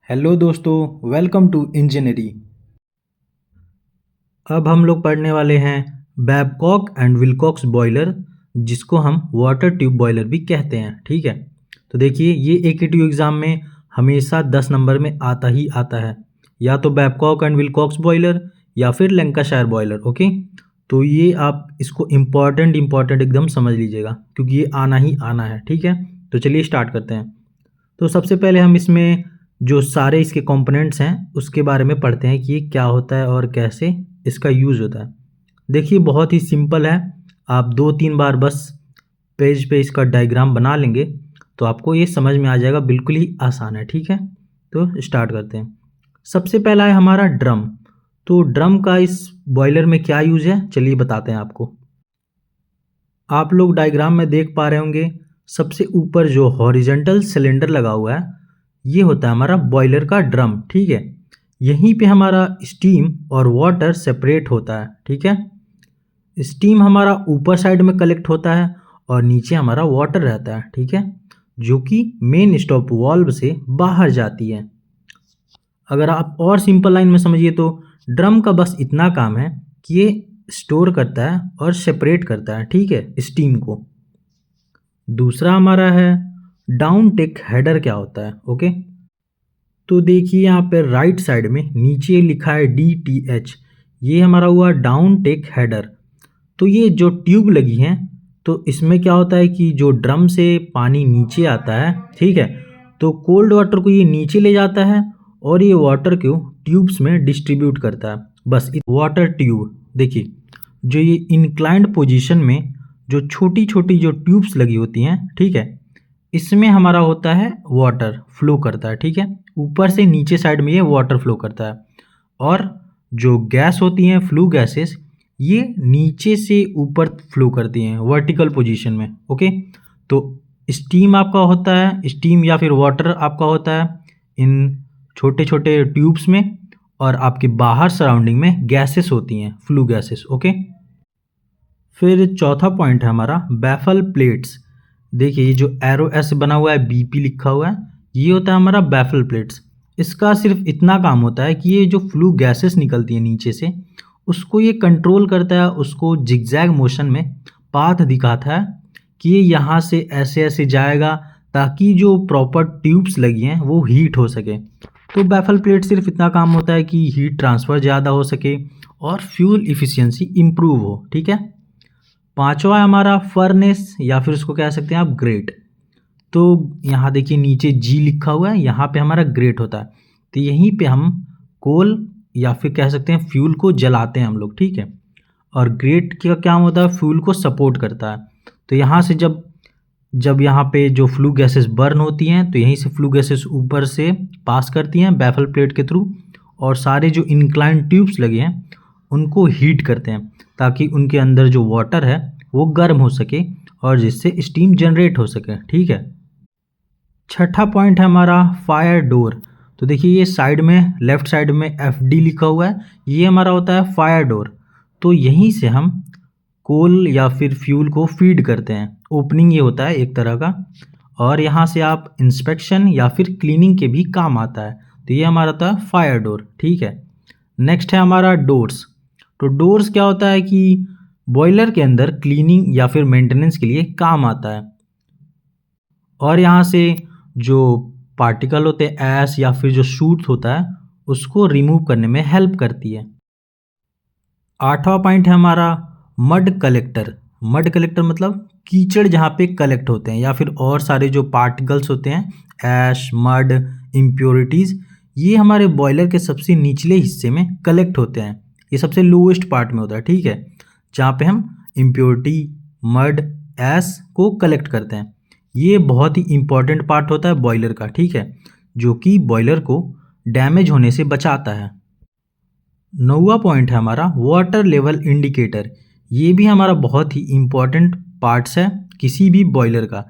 Hello दोस्तों, welcome to engineering. अब हम लोग पढ़ने वाले हैं बैबकॉक एंड विल्कॉक्स बॉयलर, जिसको हम वाटर ट्यूब बॉयलर भी कहते हैं। ठीक है, तो देखिए ये एकेटीयू एग्ज़ाम में हमेशा 10 नंबर में आता ही आता है, या तो बैबकॉक एंड विल्कॉक्स बॉयलर या फिर लैंकाशायर बॉयलर। ओके, तो ये आप इसको इम्पॉर्टेंट एकदम समझ लीजिएगा, क्योंकि ये आना ही आना है। ठीक है, तो चलिए स्टार्ट करते हैं। तो सबसे पहले हम इसमें जो सारे इसके कंपोनेंट्स हैं उसके बारे में पढ़ते हैं कि ये क्या होता है और कैसे इसका यूज़ होता है। देखिए बहुत ही सिंपल है, आप 2-3 बार बस पेज पे इसका डायग्राम बना लेंगे तो आपको ये समझ में आ जाएगा, बिल्कुल ही आसान है। ठीक है, तो स्टार्ट करते हैं। सबसे पहला है हमारा ड्रम। तो ड्रम का इस बॉयलर में क्या यूज़ है, चलिए बताते हैं आपको। आप लोग डायग्राम में देख पा रहे होंगे, सबसे ऊपर जो हॉरिजेंटल सिलेंडर लगा हुआ है ये होता है हमारा बॉयलर का ड्रम। ठीक है, यहीं पे हमारा स्टीम और वाटर सेपरेट होता है। ठीक है, स्टीम हमारा ऊपर साइड में कलेक्ट होता है और नीचे हमारा वाटर रहता है। ठीक है, जो कि मेन स्टॉप वाल्व से बाहर जाती है। अगर आप और सिंपल लाइन में समझिए तो ड्रम का बस इतना काम है कि ये स्टोर करता है और सेपरेट करता है, ठीक है, स्टीम को। दूसरा हमारा है डाउन टेक हेडर। क्या होता है, ओके, तो देखिए यहाँ पे राइट साइड में नीचे लिखा है DTH, ये हमारा हुआ डाउन टेक हेडर। तो ये जो ट्यूब लगी हैं तो इसमें क्या होता है कि जो ड्रम से पानी नीचे आता है, ठीक है, तो कोल्ड वाटर को ये नीचे ले जाता है और ये वाटर को ट्यूब्स में डिस्ट्रीब्यूट करता है। बस वाटर ट्यूब देखिए, जो ये इंक्लाइंड पोजीशन में जो छोटी छोटी जो ट्यूब्स लगी होती हैं, ठीक है, इसमें हमारा होता है वाटर फ्लो करता है। ठीक है, ऊपर से नीचे साइड में ये वाटर फ्लो करता है। और जो गैस होती हैं फ्लू गैसेस, ये नीचे से ऊपर फ्लो करती हैं वर्टिकल पोजीशन में। ओके, तो स्टीम आपका होता है, स्टीम या फिर वाटर आपका होता है इन छोटे छोटे ट्यूब्स में, और आपके बाहर सराउंडिंग में गैसेस होती हैं, फ्लू गैसेस। ओके, फिर चौथा पॉइंट है हमारा बैफल प्लेट्स। देखिए ये जो एरो ऐसे बना हुआ है, BP लिखा हुआ है, ये होता है हमारा बैफल प्लेट्स। इसका सिर्फ इतना काम होता है कि ये जो फ्लू गैसेस निकलती हैं नीचे से, उसको ये कंट्रोल करता है, उसको जिगजैग मोशन में पाथ दिखाता है कि ये यहाँ से ऐसे ऐसे जाएगा, ताकि जो प्रॉपर ट्यूब्स लगी हैं वो हीट हो सके। तो बैफल प्लेट सिर्फ इतना काम होता है कि हीट ट्रांसफ़र ज़्यादा हो सके और फ्यूल इफ़िशियंसी इम्प्रूव हो। ठीक है, पांचवा है हमारा फर्नेस, या फिर उसको कह सकते हैं आप ग्रेट। तो यहाँ देखिए नीचे G लिखा हुआ है, यहाँ पे हमारा ग्रेट होता है। तो यहीं पे हम कोल या फिर कह सकते हैं फ्यूल को जलाते हैं हम लोग। ठीक है, और ग्रेट का क्या होता है, फ्यूल को सपोर्ट करता है। तो यहाँ से जब जब यहाँ पे जो फ्लू गैसेस बर्न होती हैं तो यहीं से फ्लू गैसेस ऊपर से पास करती हैं बैफल प्लेट के थ्रू, और सारे जो इंक्लाइन ट्यूब्स लगे हैं उनको हीट करते हैं, ताकि उनके अंदर जो वाटर है वो गर्म हो सके और जिससे स्टीम जनरेट हो सके। ठीक है, छठा पॉइंट है हमारा फायर डोर। तो देखिए ये साइड में लेफ्ट साइड में FD लिखा हुआ है, ये हमारा होता है फायर डोर। तो यहीं से हम कोल या फिर फ्यूल को फीड करते हैं, ओपनिंग ये होता है एक तरह का, और यहाँ से आप इंस्पेक्शन या फिर क्लीनिंग के भी काम आता है। तो ये हमारा होता है फायर डोर। ठीक है, नेक्स्ट है हमारा डोर्स। तो डोर्स क्या होता है कि बॉयलर के अंदर क्लीनिंग या फिर मेंटेनेंस के लिए काम आता है, और यहाँ से जो पार्टिकल होते हैं ऐश या फिर जो सूट होता है उसको रिमूव करने में हेल्प करती है। आठवां पॉइंट है हमारा मड कलेक्टर। मड कलेक्टर मतलब कीचड़ जहाँ पे कलेक्ट होते हैं, या फिर और सारे जो पार्टिकल्स होते हैं, ऐश, मड, इम्प्योरिटीज़, ये हमारे बॉयलर के सबसे निचले हिस्से में कलेक्ट होते हैं। ये सबसे लोएस्ट पार्ट में होता है। ठीक है, जहाँ पे हम इम्प्योरिटी, मड, ऐश को कलेक्ट करते हैं। ये बहुत ही इम्पॉर्टेंट पार्ट होता है बॉयलर का। ठीक है, जो कि बॉयलर को डैमेज होने से बचाता है। नौवां पॉइंट है हमारा वाटर लेवल इंडिकेटर। ये भी हमारा बहुत ही इम्पॉर्टेंट पार्ट्स है किसी भी बॉयलर का।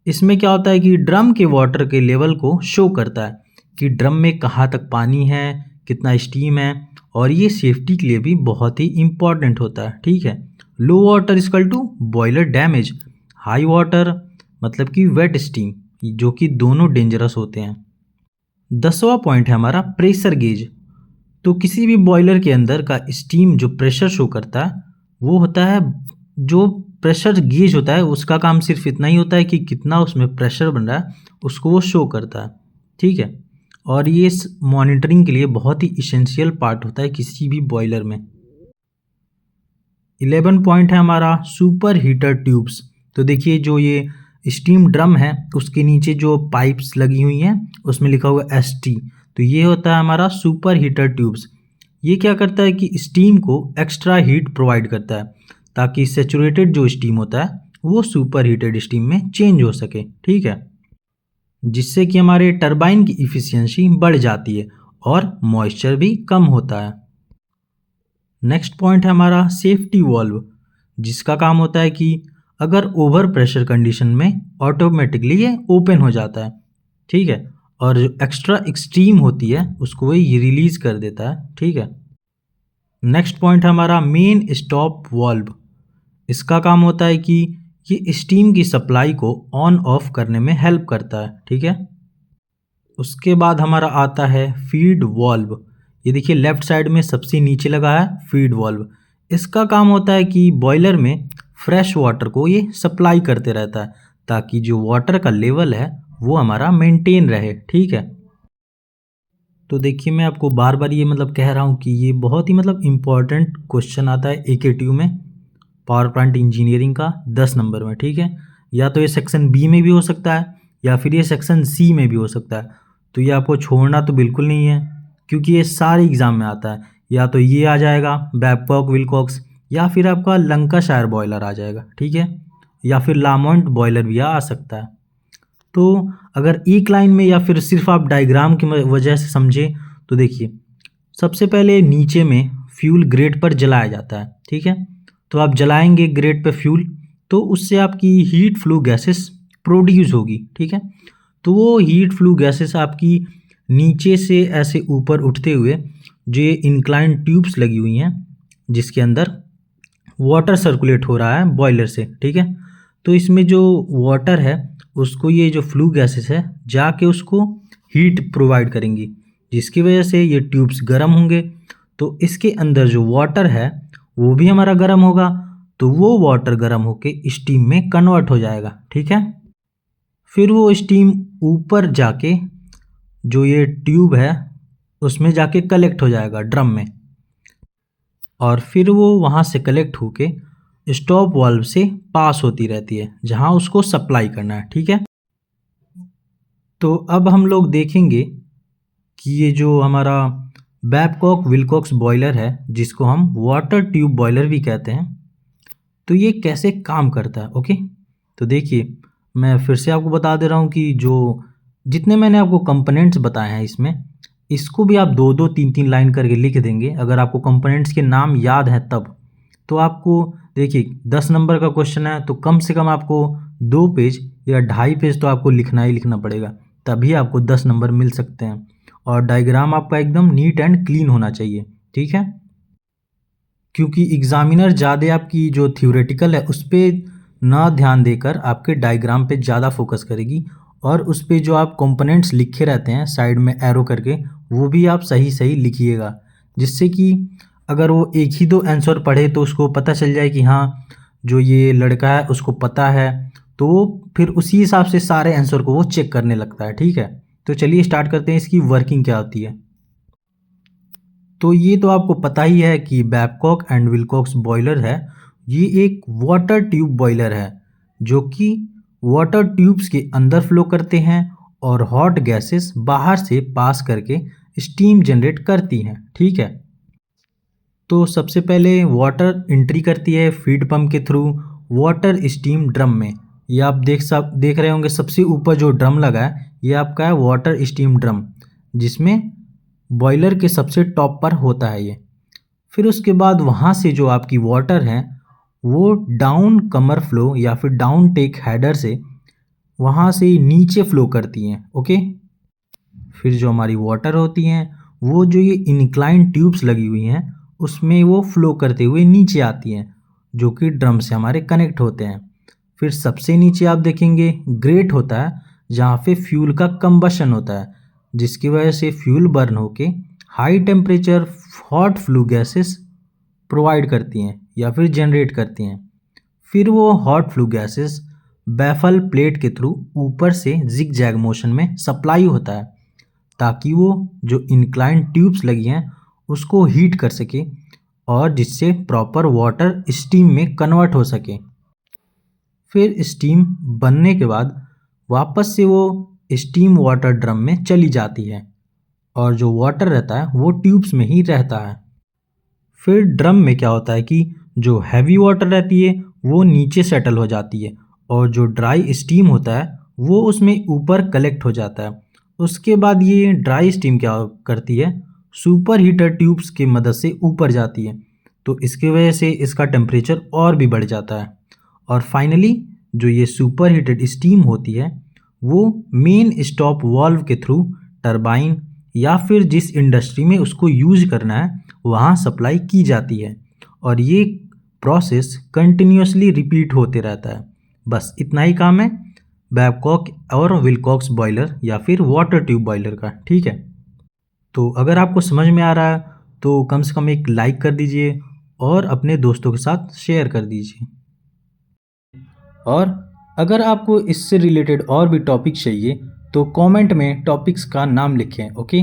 इसमें क्या होता है कि ड्रम के वाटर के लेवल को शो करता है कि ड्रम में कहाँ तक पानी है, कितना स्टीम है, और ये सेफ्टी के लिए भी बहुत ही इम्पॉर्टेंट होता है। ठीक है, low water equal to boiler damage, high water मतलब कि वेट स्टीम, जो कि दोनों डेंजरस होते हैं। 10वां पॉइंट है हमारा प्रेशर गेज। तो किसी भी बॉयलर के अंदर का स्टीम जो प्रेशर शो करता है वो होता है, जो प्रेशर गेज होता है उसका काम सिर्फ इतना ही होता है कि कितना उसमें प्रेशर बन रहा है उसको वो शो करता है, ठीक है। और ये मॉनिटरिंग के लिए बहुत ही इसेंशियल पार्ट होता है किसी भी बॉयलर में। 11 पॉइंट है हमारा सुपर हीटर ट्यूब्स। तो देखिए जो ये स्टीम ड्रम है उसके नीचे जो पाइप्स लगी हुई हैं उसमें लिखा हुआ है ST। तो ये होता है हमारा सुपर हीटर ट्यूब्स। ये क्या करता है कि स्टीम को एक्स्ट्रा हीट प्रोवाइड करता है ताकि सेचुरेटेड जो स्टीम होता है वो सुपर हीटेड स्टीम में चेंज हो सके, ठीक है, जिससे कि हमारे टरबाइन की इफ़िशियंसी बढ़ जाती है और मॉइस्चर भी कम होता है। नेक्स्ट पॉइंट है हमारा सेफ्टी वॉल्व, जिसका काम होता है कि अगर ओवर प्रेशर कंडीशन में ऑटोमेटिकली ये ओपन हो जाता है, ठीक है, और जो एक्स्ट्रा एक्सट्रीम होती है उसको ये रिलीज कर देता है, ठीक है। नेक्स्ट पॉइंट है हमारा मेन स्टॉप वॉल्व। इसका काम होता है कि ये स्टीम की सप्लाई को ऑन ऑफ करने में हेल्प करता है, ठीक है। उसके बाद हमारा आता है फीड वॉल्व। ये देखिए लेफ्ट साइड में सबसे नीचे लगा है फीड वॉल्व। इसका काम होता है कि बॉयलर में फ्रेश वाटर को ये सप्लाई करते रहता है ताकि जो वाटर का लेवल है वो हमारा मेंटेन रहे, ठीक है। तो देखिए मैं आपको बार बार ये कह रहा हूँ कि ये बहुत ही इम्पॉर्टेंट क्वेश्चन आता है AKTU में, पावर प्लांट इंजीनियरिंग का 10 नंबर में, ठीक है। या तो ये सेक्शन B में भी हो सकता है या फिर ये सेक्शन C में भी हो सकता है। तो ये आपको छोड़ना तो बिल्कुल नहीं है क्योंकि ये सारे एग्ज़ाम में आता है। या तो ये आ जाएगा बैबकॉक विलकॉक्स, या फिर आपका लंकाशायर बॉयलर आ जाएगा, ठीक है, या फिर लामोंट बॉयलर भी आ सकता है। तो अगर एक लाइन में या फिर सिर्फ आप डायग्राम की वजह से समझे तो देखिए सबसे पहले नीचे में फ्यूल ग्रेट पर जलाया जाता है, ठीक है। तो आप जलाएंगे ग्रेट पे फ्यूल तो उससे आपकी हीट फ्लू गैसेस प्रोड्यूस होगी, ठीक है। तो वो हीट फ्लू गैसेस आपकी नीचे से ऐसे ऊपर उठते हुए जो ये इंक्लाइन ट्यूब्स लगी हुई हैं जिसके अंदर वाटर सर्कुलेट हो रहा है बॉयलर से, ठीक है। तो इसमें जो वाटर है उसको ये जो फ्लू गैसेस है जाके उसको हीट प्रोवाइड करेंगी जिसकी वजह से ये ट्यूब्स गर्म होंगे। तो इसके अंदर जो वाटर है वो भी हमारा गर्म होगा, तो वो वाटर गर्म होके स्टीम में कन्वर्ट हो जाएगा, ठीक है। फिर वो स्टीम ऊपर जाके जो ये ट्यूब है उसमें जाके कलेक्ट हो जाएगा ड्रम में, और फिर वो वहाँ से कलेक्ट होके स्टॉप वाल्व से पास होती रहती है जहाँ उसको सप्लाई करना है, ठीक है। तो अब हम लोग देखेंगे कि ये जो हमारा बैबकॉक विलकॉक्स बॉयलर है जिसको हम वाटर ट्यूब बॉयलर भी कहते हैं, तो ये कैसे काम करता है, ओके। तो देखिए मैं फिर से आपको बता दे रहा हूँ कि जो जितने मैंने आपको कंपोनेंट्स बताए हैं इसमें, इसको भी आप 2-2 3-3 लाइन करके लिख देंगे अगर आपको कंपोनेंट्स के नाम याद हैं तब। तो आपको देखिए 10 नंबर का क्वेश्चन है तो कम से कम आपको 2 पेज या 2.5 पेज तो आपको लिखना ही लिखना पड़ेगा, तभी आपको 10 नंबर मिल सकते हैं। और डायग्राम आपका एकदम नीट एंड क्लीन होना चाहिए, ठीक है, क्योंकि एग्जामिनर ज़्यादा आपकी जो थ्योरेटिकल है उस पर ना ध्यान देकर आपके डायग्राम पे ज़्यादा फोकस करेगी, और उस पे जो आप कंपोनेंट्स लिखे रहते हैं साइड में एरो करके वो भी आप सही सही लिखिएगा, जिससे कि अगर वो एक ही दो आंसर पढ़े तो उसको पता चल जाए कि हाँ जो ये लड़का है उसको पता है, तो वो फिर उसी हिसाब से सारे आंसर को वो चेक करने लगता है, ठीक है। तो चलिए स्टार्ट करते हैं इसकी वर्किंग क्या होती है। तो ये तो आपको पता ही है कि बैबकॉक एंड विलकॉक्स बॉयलर है, ये एक वाटर ट्यूब बॉयलर है जो कि वाटर ट्यूब्स के अंदर फ्लो करते हैं और हॉट गैसेस बाहर से पास करके स्टीम जनरेट करती हैं, ठीक है। तो सबसे पहले वाटर एंट्री करती है फीड पंप के थ्रू वाटर स्टीम ड्रम में। ये आप देख रहे होंगे सबसे ऊपर जो ड्रम लगा है ये आपका है वाटर स्टीम ड्रम, जिसमें बॉयलर के सबसे टॉप पर होता है ये। फिर उसके बाद वहाँ से जो आपकी वाटर है वो डाउन कमर फ्लो या फिर डाउन टेक हेडर से वहाँ से नीचे फ्लो करती हैं, ओके। फिर जो हमारी वाटर होती हैं वो जो ये इंक्लाइन ट्यूब्स लगी हुई हैं उसमें वो फ्लो करते हुए नीचे आती हैं जो कि ड्रम से हमारे कनेक्ट होते हैं। फिर सबसे नीचे आप देखेंगे ग्रेट होता है जहाँ पे फ्यूल का कंबशन होता है, जिसकी वजह से फ्यूल बर्न होके high temperature hot flue gases provide करती हैं या फिर जनरेट करती हैं। फिर वो hot flue gases baffle plate के थ्रू ऊपर से जिग जैग मोशन में सप्लाई होता है, ताकि वो जो इंक्लाइन ट्यूब्स लगी हैं उसको हीट कर सके और जिससे प्रॉपर वाटर स्टीम में कन्वर्ट हो सके। फिर स्टीम बनने के बाद वापस से वो स्टीम वाटर ड्रम में चली जाती है और जो वाटर रहता है वो ट्यूब्स में ही रहता है। फिर ड्रम में क्या होता है कि जो हैवी वाटर रहती है वो नीचे सेटल हो जाती है और जो ड्राई स्टीम होता है वो उसमें ऊपर कलेक्ट हो जाता है। उसके बाद ये ड्राई स्टीम क्या करती है, सुपर हीटर ट्यूब्स की मदद से ऊपर जाती है, तो इसकी वजह से इसका टेम्परेचर और भी बढ़ जाता है। और फाइनली जो ये सुपर हीटेड स्टीम होती है वो मेन स्टॉप वाल्व के थ्रू टरबाइन या फिर जिस इंडस्ट्री में उसको यूज करना है वहाँ सप्लाई की जाती है और ये प्रोसेस कंटिन्यूसली रिपीट होते रहता है। बस इतना ही काम है बैबकॉक और विलकॉक्स बॉयलर या फिर वाटर ट्यूब बॉयलर का। ठीक है, तो अगर आपको समझ में आ रहा है तो कम से कम एक लाइक कर दीजिए और अपने दोस्तों के साथ शेयर कर दीजिए। और अगर आपको इससे रिलेटेड और भी टॉपिक चाहिए तो कमेंट में टॉपिक्स का नाम लिखें। ओके।